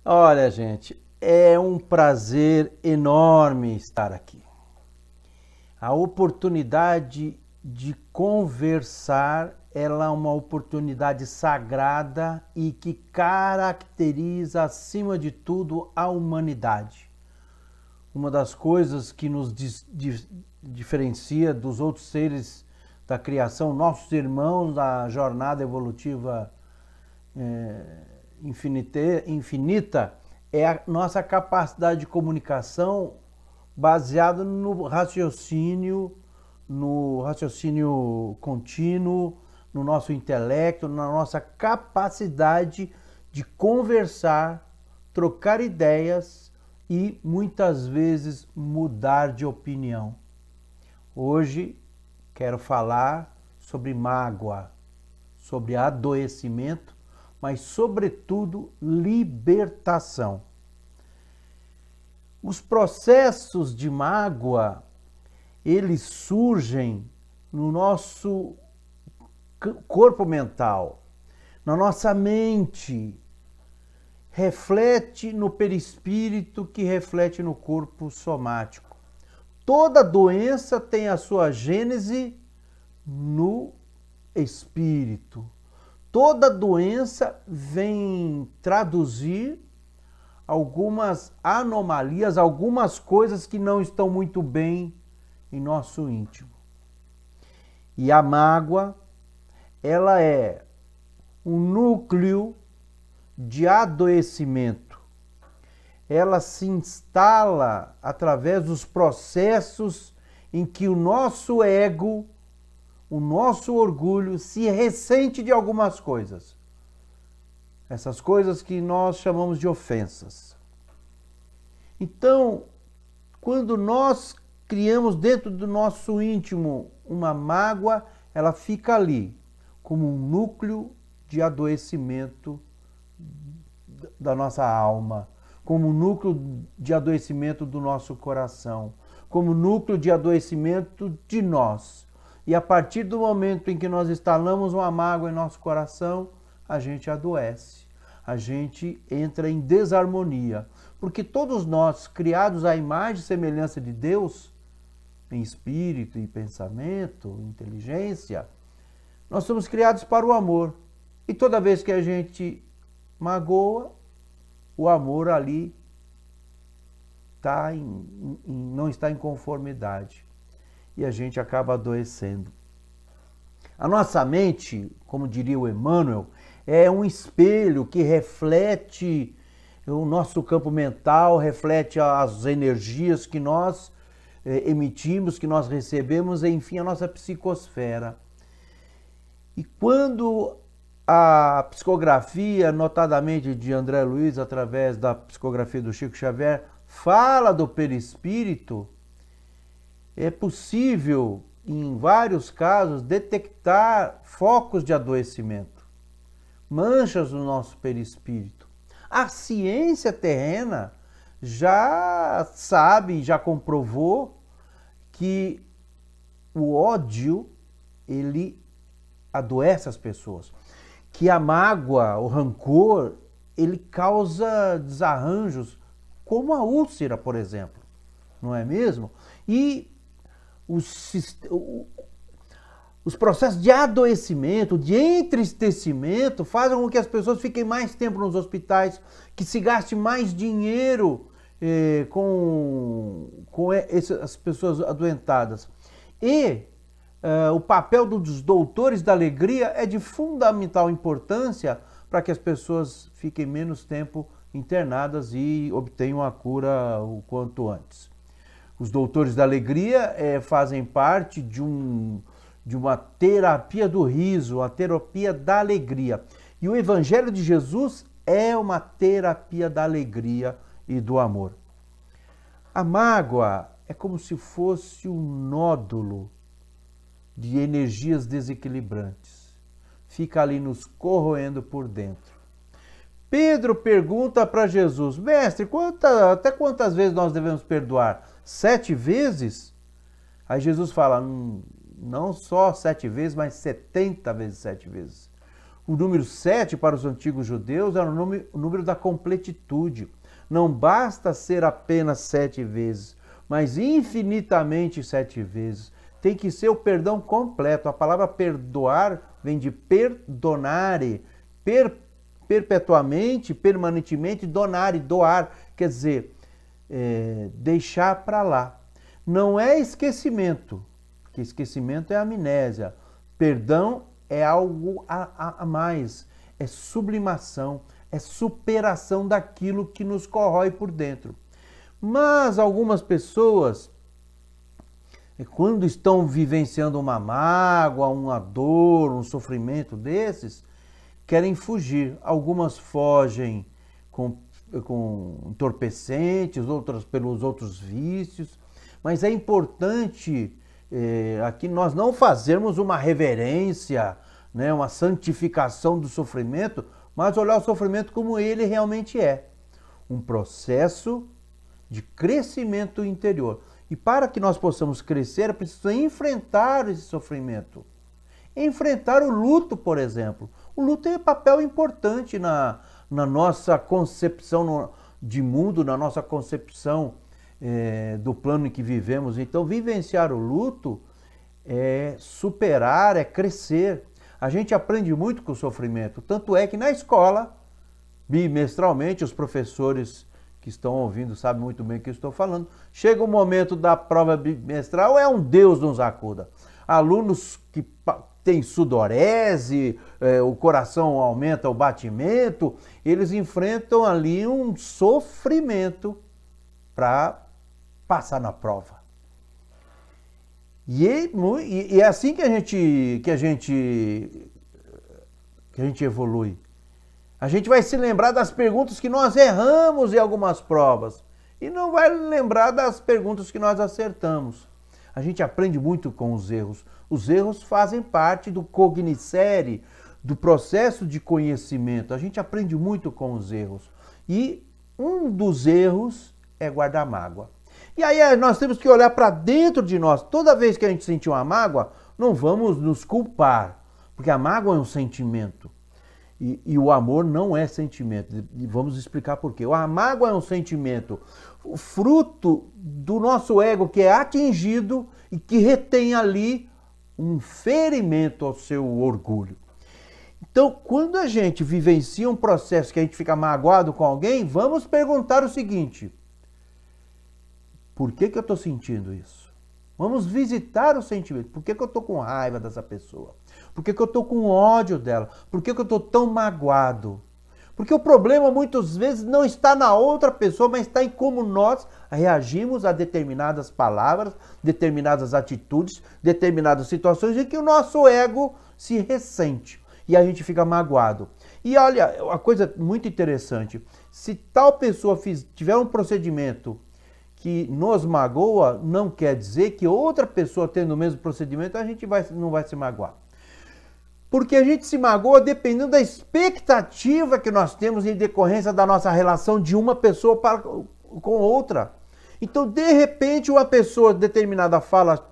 Olha, gente, é um prazer enorme estar aqui. A oportunidade de conversar, ela é uma oportunidade sagrada e que caracteriza, acima de tudo, a humanidade. Uma das coisas que nos diferencia dos outros seres da criação, nossos irmãos da jornada evolutiva infinita, é a nossa capacidade de comunicação baseada no raciocínio contínuo, no nosso intelecto, na nossa capacidade de conversar, trocar ideias e muitas vezes mudar de opinião. Hoje quero falar sobre mágoa, sobre adoecimento, mas sobretudo libertação. Os processos de mágoa, eles surgem no nosso corpo mental, na nossa mente, reflete no perispírito, que reflete no corpo somático. Toda doença tem a sua gênese no espírito. Toda doença vem traduzir algumas anomalias, algumas coisas que não estão muito bem em nosso íntimo. E a mágoa, ela é um núcleo de adoecimento. Ela se instala através dos processos em que o nosso ego, o nosso orgulho se ressente de algumas coisas. Essas coisas que nós chamamos de ofensas. Então, quando nós criamos dentro do nosso íntimo uma mágoa, ela fica ali, como um núcleo de adoecimento da nossa alma, como um núcleo de adoecimento do nosso coração, como núcleo de adoecimento de nós. E a partir do momento em que nós instalamos uma mágoa em nosso coração, a gente adoece, a gente entra em desarmonia. Porque todos nós, criados à imagem e semelhança de Deus, em espírito e pensamento, inteligência, nós somos criados para o amor. E toda vez que a gente magoa, o amor ali não está em conformidade. E a gente acaba adoecendo. A nossa mente, como diria o Emmanuel, é um espelho que reflete o nosso campo mental, reflete as energias que nós emitimos, que nós recebemos, enfim, a nossa psicosfera. E quando a psicografia, notadamente de André Luiz, através da psicografia do Chico Xavier, fala do perispírito, é possível, em vários casos, detectar focos de adoecimento, manchas no nosso perispírito. A ciência terrena já sabe, já comprovou que o ódio, ele adoece as pessoas. Que a mágoa, o rancor, ele causa desarranjos, como a úlcera, por exemplo, não é mesmo? E os processos de adoecimento, de entristecimento, fazem com que as pessoas fiquem mais tempo nos hospitais, que se gaste mais dinheiro com essas pessoas adoentadas. E o papel dos doutores da alegria é de fundamental importância para que as pessoas fiquem menos tempo internadas e obtenham a cura o quanto antes. Os doutores da alegria fazem parte de uma terapia do riso, a terapia da alegria. E o Evangelho de Jesus é uma terapia da alegria e do amor. A mágoa é como se fosse um nódulo de energias desequilibrantes. Fica ali nos corroendo por dentro. Pedro pergunta para Jesus: Mestre, até quantas vezes nós devemos perdoar? 7 vezes? Aí Jesus fala: não só 7 vezes, mas 70 vezes 7 vezes. O número 7 para os antigos judeus era o número da completitude. Não basta ser apenas 7 vezes, mas infinitamente 7 vezes. Tem que ser o perdão completo. A palavra perdoar vem de perdonare, perpetuamente, permanentemente, donare, doar. Quer dizer, deixar para lá. Não é esquecimento, porque esquecimento é amnésia. Perdão é algo a mais, é sublimação, é superação daquilo que nos corrói por dentro. Mas algumas pessoas, quando estão vivenciando uma mágoa, uma dor, um sofrimento desses, querem fugir. Algumas fogem com entorpecentes, outras pelos outros vícios. Mas é importante aqui nós não fazermos uma reverência, né, uma santificação do sofrimento, mas olhar o sofrimento como ele realmente é. Um processo de crescimento interior. E para que nós possamos crescer, é preciso enfrentar esse sofrimento. Enfrentar o luto, por exemplo. O luto tem um papel importante na nossa concepção de mundo, na nossa concepção do plano em que vivemos. Então, vivenciar o luto é superar, é crescer. A gente aprende muito com o sofrimento. Tanto é que na escola, bimestralmente, os professores que estão ouvindo sabem muito bem o que eu estou falando. Chega o momento da prova bimestral, é um Deus nos acuda. Alunos que têm sudorese, o coração aumenta o batimento, eles enfrentam ali um sofrimento para passar na prova. E é assim que a gente evolui. A gente vai se lembrar das perguntas que nós erramos em algumas provas e não vai lembrar das perguntas que nós acertamos. A gente aprende muito com os erros. Os erros fazem parte do cognoscere, do processo de conhecimento. A gente aprende muito com os erros. E um dos erros é guardar mágoa. E aí nós temos que olhar para dentro de nós. Toda vez que a gente sentir uma mágoa, não vamos nos culpar, porque a mágoa é um sentimento. E o amor não é sentimento. E vamos explicar por quê. A mágoa é um sentimento, o fruto do nosso ego que é atingido e que retém ali um ferimento ao seu orgulho. Então, quando a gente vivencia um processo que a gente fica magoado com alguém, vamos perguntar o seguinte: por que eu estou sentindo isso? Vamos visitar o sentimento. Por que eu estou com raiva dessa pessoa? Por que eu estou com ódio dela? Por que eu estou tão magoado? Porque o problema muitas vezes não está na outra pessoa, mas está em como nós reagimos a determinadas palavras, determinadas atitudes, determinadas situações em que o nosso ego se ressente e a gente fica magoado. E olha, uma coisa muito interessante, se tal pessoa tiver um procedimento que nos magoa, não quer dizer que outra pessoa tendo o mesmo procedimento, a gente não vai se magoar. Porque a gente se magoa dependendo da expectativa que nós temos em decorrência da nossa relação de uma pessoa com outra. Então, de repente, uma pessoa determinada fala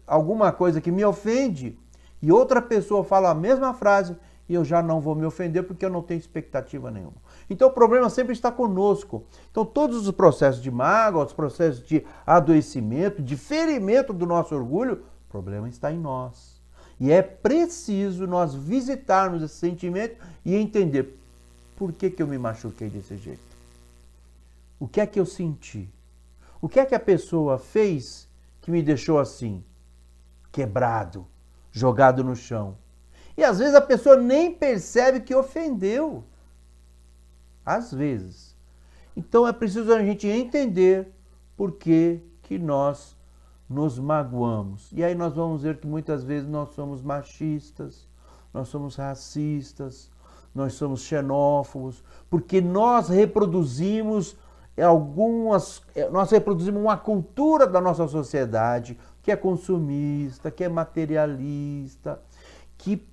alguma coisa que me ofende e outra pessoa fala a mesma frase e eu já não vou me ofender porque eu não tenho expectativa nenhuma. Então, o problema sempre está conosco. Então, todos os processos de mágoa, os processos de adoecimento, de ferimento do nosso orgulho, o problema está em nós. E é preciso nós visitarmos esse sentimento e entender por que eu me machuquei desse jeito. O que é que eu senti? O que é que a pessoa fez que me deixou assim, quebrado, jogado no chão? E às vezes a pessoa nem percebe que ofendeu. Às vezes. Então é preciso a gente entender por que nós nos magoamos. E aí nós vamos ver que muitas vezes nós somos machistas, nós somos racistas, nós somos xenófobos, porque nós reproduzimos uma cultura da nossa sociedade que é consumista, que é materialista, que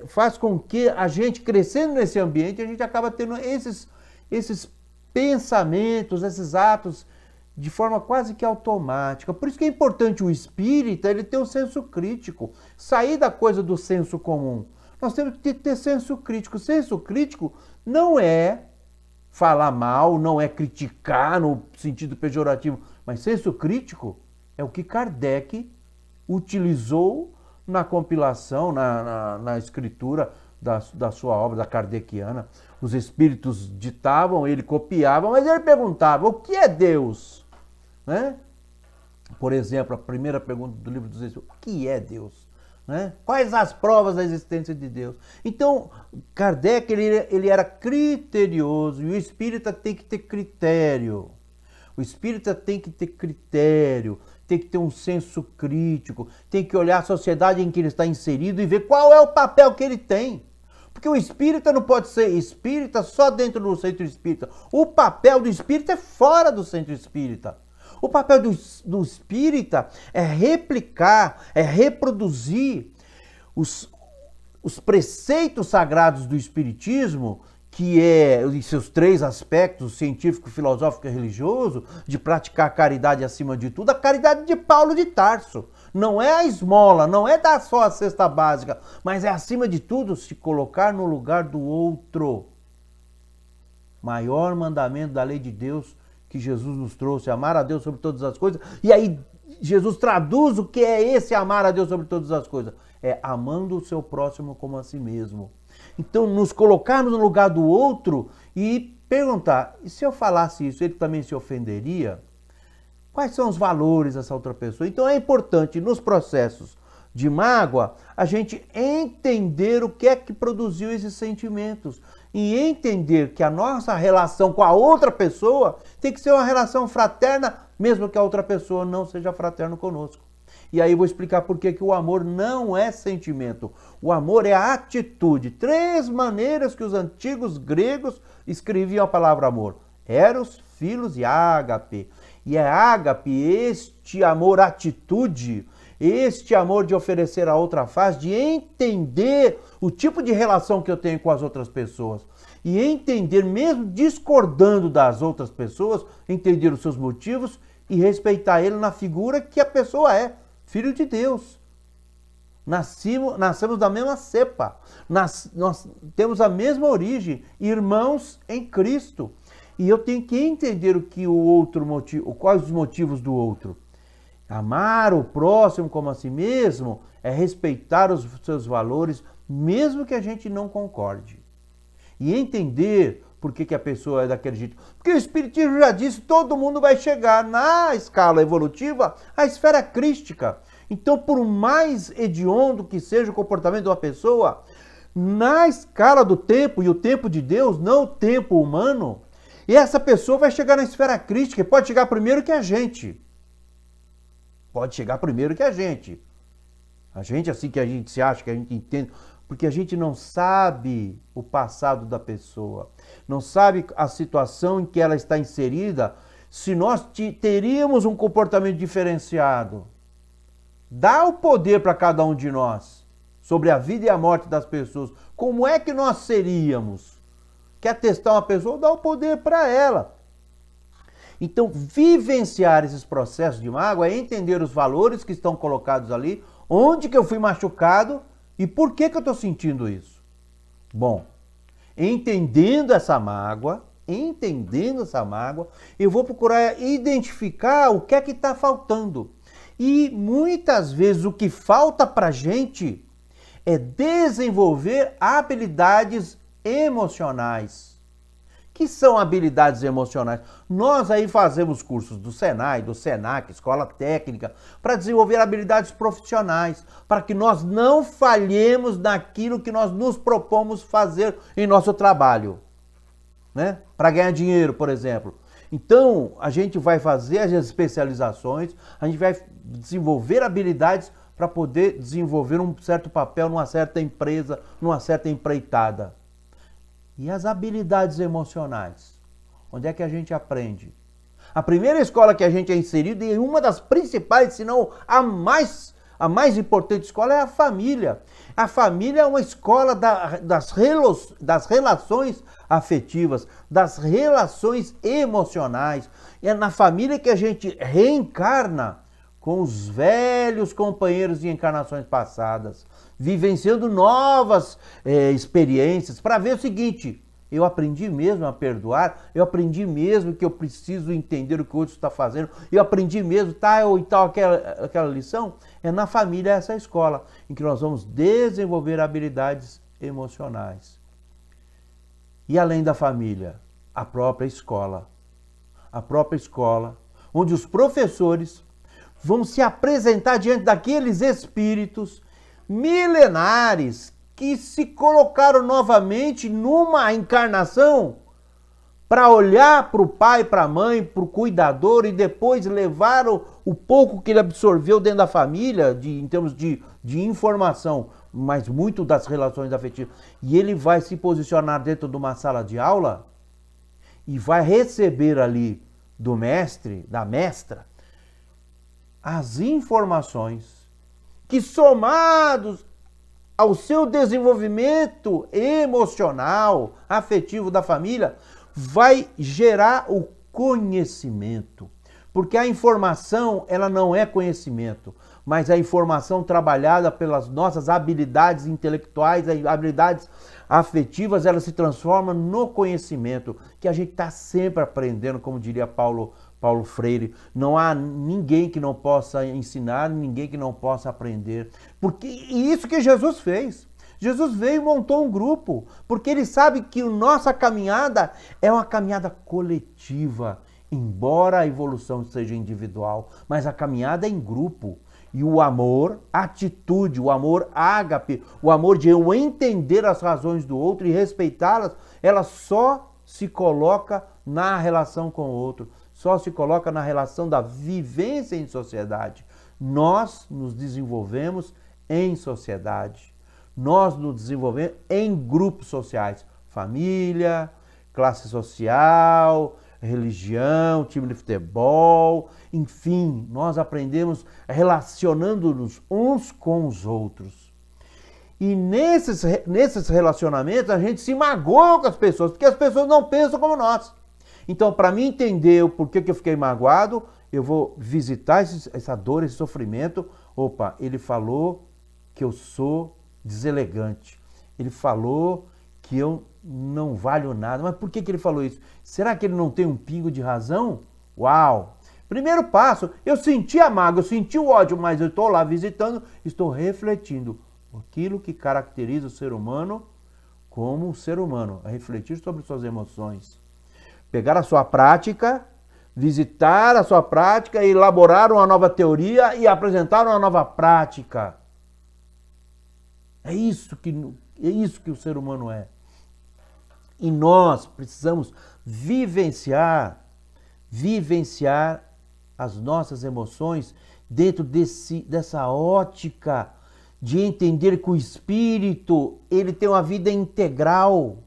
faz com que a gente, crescendo nesse ambiente, a gente acaba tendo esses pensamentos, esses atos de forma quase que automática. Por isso que é importante o espírita ele ter um senso crítico, sair da coisa do senso comum. Nós temos que ter senso crítico. Senso crítico não é falar mal, não é criticar no sentido pejorativo, mas senso crítico é o que Kardec utilizou na compilação, na escritura da sua obra, da kardeciana. Os espíritos ditavam, ele copiava, mas ele perguntava, o que é Deus? Né? Por exemplo, a primeira pergunta do livro dos Espíritos, o que é Deus? Né? Quais as provas da existência de Deus? Então, Kardec ele era criterioso, e o espírita tem que ter critério. O espírita tem que ter critério, tem que ter um senso crítico, tem que olhar a sociedade em que ele está inserido e ver qual é o papel que ele tem. Porque o espírita não pode ser espírita só dentro do centro espírita. O papel do espírita é fora do centro espírita. O papel do espírita é replicar, é reproduzir os preceitos sagrados do espiritismo, que é os seus três aspectos, científico, filosófico e religioso, de praticar a caridade acima de tudo, a caridade de Paulo de Tarso. Não é a esmola, não é dar só a cesta básica, mas é acima de tudo se colocar no lugar do outro. Maior mandamento da lei de Deus que Jesus nos trouxe, amar a Deus sobre todas as coisas. E aí Jesus traduz o que é esse amar a Deus sobre todas as coisas. É amando o seu próximo como a si mesmo. Então, nos colocarmos no lugar do outro e perguntar, e se eu falasse isso, ele também se ofenderia? Quais são os valores dessa outra pessoa? Então, é importante, nos processos de mágoa, a gente entender o que é que produziu esses sentimentos. E entender que a nossa relação com a outra pessoa tem que ser uma relação fraterna, mesmo que a outra pessoa não seja fraterna conosco. E aí eu vou explicar por que o amor não é sentimento. O amor é a atitude. 3 maneiras que os antigos gregos escreviam a palavra amor. Eros, Philos e ágape. E é ágape, este amor atitude, este amor de oferecer a outra face, de entender o tipo de relação que eu tenho com as outras pessoas. E entender, mesmo discordando das outras pessoas, entender os seus motivos e respeitar ele na figura que a pessoa é. Filho de Deus. Nascemos da mesma cepa. Nós temos a mesma origem, irmãos em Cristo. E eu tenho que entender o que o outro motivo, quais os motivos do outro. Amar o próximo como a si mesmo é respeitar os seus valores, mesmo que a gente não concorde. E entender por que a pessoa é daquele jeito. Porque o Espiritismo já disse, todo mundo vai chegar na escala evolutiva à esfera crística. Então, por mais hediondo que seja o comportamento de uma pessoa, na escala do tempo, e o tempo de Deus, não o tempo humano, e essa pessoa vai chegar na esfera crística, e pode chegar primeiro que a gente. Pode chegar primeiro que a gente. A gente, assim que a gente se acha, que a gente entende, porque a gente não sabe o passado da pessoa, não sabe a situação em que ela está inserida, se nós teríamos um comportamento diferenciado. Dá o poder para cada um de nós sobre a vida e a morte das pessoas. Como é que nós seríamos? Quer testar uma pessoa? Dá o poder para ela. Então, vivenciar esses processos de mágoa é entender os valores que estão colocados ali, onde que eu fui machucado e por que eu estou sentindo isso. Bom, entendendo essa mágoa, eu vou procurar identificar o que é que está faltando. E muitas vezes o que falta para a gente é desenvolver habilidades emocionais. Que são habilidades emocionais? Nós aí fazemos cursos do Senai, do Senac, Escola Técnica, para desenvolver habilidades profissionais, para que nós não falhemos naquilo que nós nos propomos fazer em nosso trabalho, né? Para ganhar dinheiro, por exemplo. Então, a gente vai fazer as especializações, a gente vai desenvolver habilidades para poder desenvolver um certo papel numa certa empresa, numa certa empreitada. E as habilidades emocionais? Onde é que a gente aprende? A primeira escola que a gente é inserido, e uma das principais, se não a mais importante escola, é a família. A família é uma escola das relações afetivas, das relações emocionais. É na família que a gente reencarna com os velhos companheiros de encarnações passadas. vivenciando novas experiências, para ver o seguinte: eu aprendi mesmo a perdoar, eu aprendi mesmo que eu preciso entender o que o outro está fazendo, eu aprendi mesmo tal e tal, aquela lição. É na família essa escola, em que nós vamos desenvolver habilidades emocionais. E além da família, a própria escola. A própria escola, onde os professores vão se apresentar diante daqueles espíritos milenares que se colocaram novamente numa encarnação para olhar para o pai, para a mãe, para o cuidador e depois levar o pouco que ele absorveu dentro da família, em termos de informação, mas muito das relações afetivas. E ele vai se posicionar dentro de uma sala de aula e vai receber ali do mestre, da mestra, as informações que, somados ao seu desenvolvimento emocional, afetivo da família, vai gerar o conhecimento. Porque a informação, ela não é conhecimento, mas a informação trabalhada pelas nossas habilidades intelectuais, habilidades afetivas, ela se transforma no conhecimento, que a gente está sempre aprendendo, como diria Paulo Freire. Não há ninguém que não possa ensinar, ninguém que não possa aprender. Porque isso que Jesus fez. Jesus veio e montou um grupo, porque ele sabe que a nossa caminhada é uma caminhada coletiva, embora a evolução seja individual, mas a caminhada é em grupo. E o amor, a atitude, o amor ágape, o amor de eu entender as razões do outro e respeitá-las, ela só se coloca na relação com o outro, só se coloca na relação da vivência em sociedade. Nós nos desenvolvemos em sociedade. Nós nos desenvolvemos em grupos sociais, família, classe social, religião, time de futebol, enfim, nós aprendemos relacionando-nos uns com os outros. E nesses relacionamentos a gente se magoa com as pessoas, porque as pessoas não pensam como nós. Então, para mim entender o porquê que eu fiquei magoado, eu vou visitar essa dor, esse sofrimento. Opa, ele falou que eu sou deselegante. Ele falou que eu não valho nada. Mas por que ele falou isso? Será que ele não tem um pingo de razão? Uau! Primeiro passo, eu senti a mágoa, eu senti o ódio, mas eu estou lá visitando, estou refletindo aquilo que caracteriza o ser humano como um ser humano, a refletir sobre suas emoções. Pegar a sua prática, visitar a sua prática, elaborar uma nova teoria e apresentar uma nova prática. É isso que o ser humano é. E nós precisamos vivenciar as nossas emoções dentro dessa ótica de entender que o espírito, ele tem uma vida integral.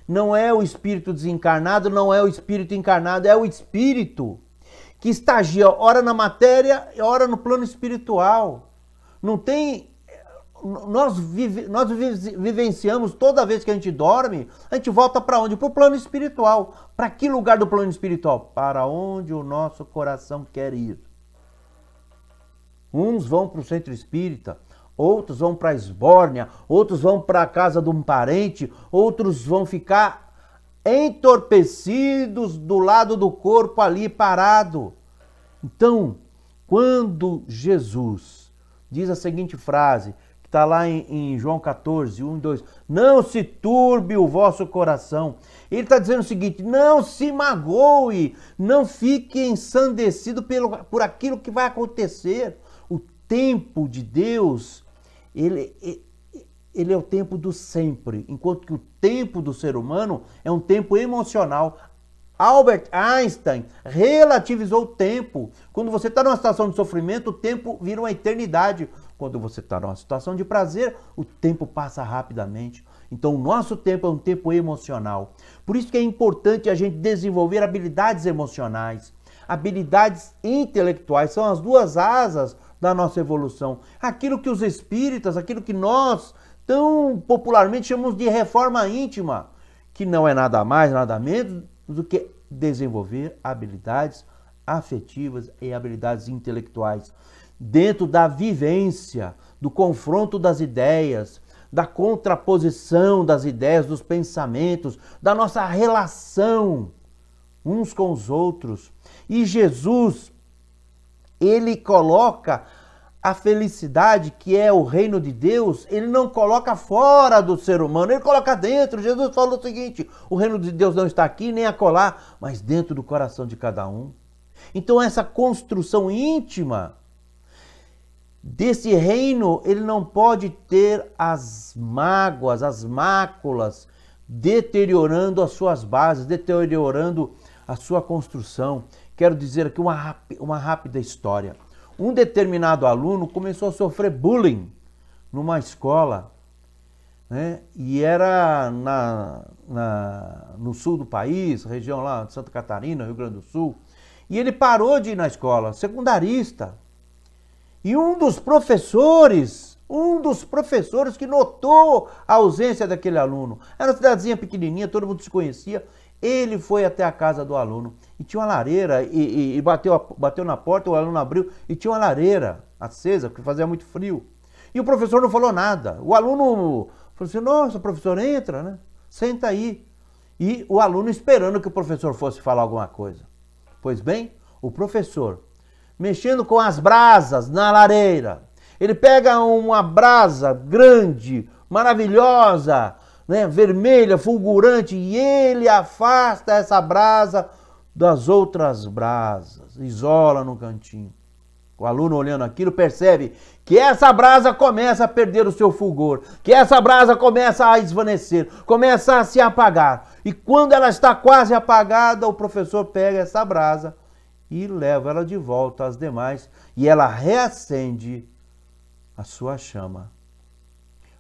Não é o espírito desencarnado, não é o espírito encarnado, é o espírito que estagia ora na matéria, ora no plano espiritual. Não tem... Nós vivenciamos toda vez que a gente dorme, a gente volta para onde? Para o plano espiritual. Para que lugar do plano espiritual? Para onde o nosso coração quer ir. Uns vão para o centro espírita, outros vão para a esbórnia, outros vão para a casa de um parente, outros vão ficar entorpecidos do lado do corpo ali parado. Então, quando Jesus diz a seguinte frase, que está lá em João 14, 1 e 2, não se turbe o vosso coração. Ele está dizendo o seguinte, não se magoe, não fique ensandecido por aquilo que vai acontecer. O tempo de Deus, ele é o tempo do sempre, enquanto que o tempo do ser humano é um tempo emocional. Albert Einstein relativizou o tempo. Quando você está numa situação de sofrimento, o tempo vira uma eternidade. Quando você está numa situação de prazer, o tempo passa rapidamente. Então, o nosso tempo é um tempo emocional. Por isso que é importante a gente desenvolver habilidades emocionais. Habilidades intelectuais são as duas asas da nossa evolução. Aquilo que os espíritas, aquilo que nós tão popularmente chamamos de reforma íntima, que não é nada mais, nada menos do que desenvolver habilidades afetivas e habilidades intelectuais dentro da vivência, do confronto das ideias, da contraposição das ideias, dos pensamentos, da nossa relação uns com os outros. E Jesus, ele coloca a felicidade, que é o reino de Deus, ele não coloca fora do ser humano, ele coloca dentro. Jesus falou o seguinte: o reino de Deus não está aqui nem acolá, mas dentro do coração de cada um. Então essa construção íntima desse reino, ele não pode ter as mágoas, as máculas, deteriorando as suas bases, deteriorando a sua construção. Quero dizer aqui uma rápida história. Um determinado aluno começou a sofrer bullying numa escola, né? E era no sul do país, região lá de Santa Catarina, Rio Grande do Sul. E ele parou de ir na escola, secundarista. E um dos professores que notou a ausência daquele aluno, era uma cidadezinha pequenininha, todo mundo se conhecia, ele foi até a casa do aluno e tinha uma lareira e bateu na porta, o aluno abriu e tinha uma lareira acesa, porque fazia muito frio. E o professor não falou nada. O aluno falou assim: nossa, professor, entra, né? Senta aí. E o aluno esperando que o professor fosse falar alguma coisa. Pois bem, o professor, mexendo com as brasas na lareira, ele pega uma brasa grande, maravilhosa, né, vermelha, fulgurante, e ele afasta essa brasa das outras brasas, isola no cantinho. O aluno, olhando aquilo, percebe que essa brasa começa a perder o seu fulgor, que essa brasa começa a esvanecer, começa a se apagar. E quando ela está quase apagada, o professor pega essa brasa e leva ela de volta às demais, e ela reacende a sua chama.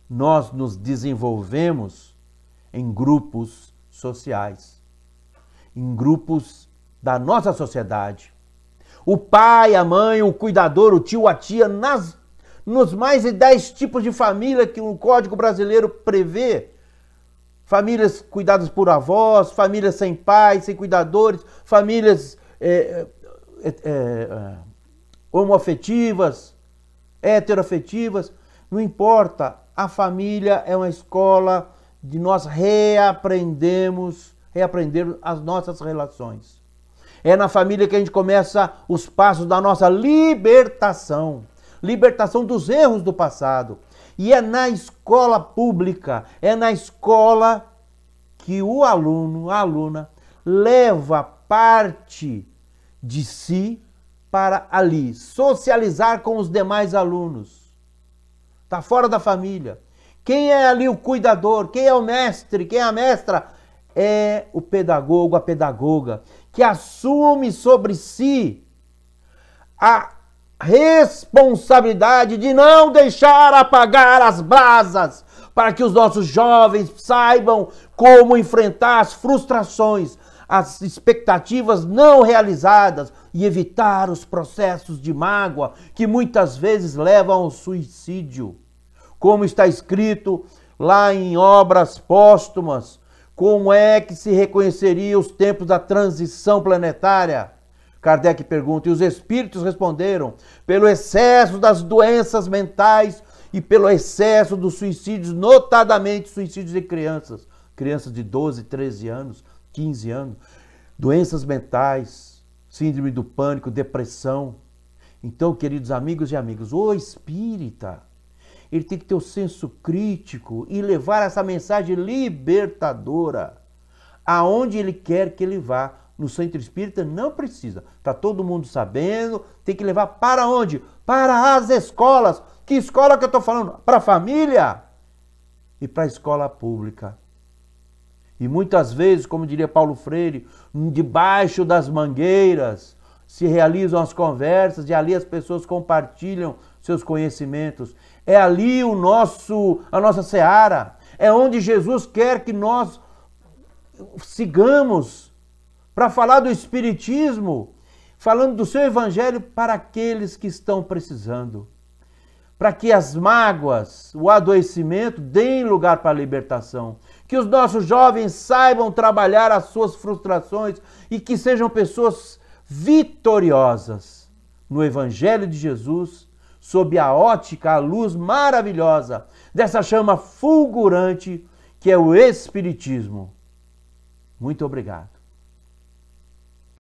Nós nos desenvolvemos em grupos sociais, em grupos da nossa sociedade. O pai, a mãe, o cuidador, o tio, a tia, nos mais de 10 tipos de família que o Código Brasileiro prevê. Famílias cuidadas por avós, famílias sem pais, sem cuidadores, famílias homoafetivas, heteroafetivas, não importa. A família é uma escola de nós reaprender as nossas relações. É na família que a gente começa os passos da nossa libertação dos erros do passado. E é na escola pública, é na escola que o aluno, a aluna, leva parte de si para ali, socializar com os demais alunos. Está fora da família. Quem é ali o cuidador? Quem é o mestre? Quem é a mestra? É o pedagogo, a pedagoga, que assume sobre si a responsabilidade de não deixar apagar as brasas, para que os nossos jovens saibam como enfrentar as frustrações, as expectativas não realizadas e evitar os processos de mágoa que muitas vezes levam ao suicídio. Como está escrito lá em Obras Póstumas, como é que se reconheceria os tempos da transição planetária? Kardec pergunta, e os espíritos responderam: pelo excesso das doenças mentais e pelo excesso dos suicídios, notadamente suicídios de crianças de 12, 13 anos, 15 anos, doenças mentais, síndrome do pânico, depressão. Então, queridos amigos e amigas, o espírita, ele tem que ter o senso crítico e levar essa mensagem libertadora aonde ele quer que ele vá. No centro espírita não precisa, está todo mundo sabendo, tem que levar para onde? Para as escolas. Que escola que eu estou falando? Para a família e para a escola pública. E muitas vezes, como diria Paulo Freire, debaixo das mangueiras se realizam as conversas e ali as pessoas compartilham seus conhecimentos. É ali a nossa seara, é onde Jesus quer que nós sigamos para falar do Espiritismo, falando do seu Evangelho para aqueles que estão precisando. Para que as mágoas, o adoecimento deem lugar para a libertação. Que os nossos jovens saibam trabalhar as suas frustrações e que sejam pessoas vitoriosas no Evangelho de Jesus, sob a ótica, a luz maravilhosa dessa chama fulgurante que é o Espiritismo. Muito obrigado.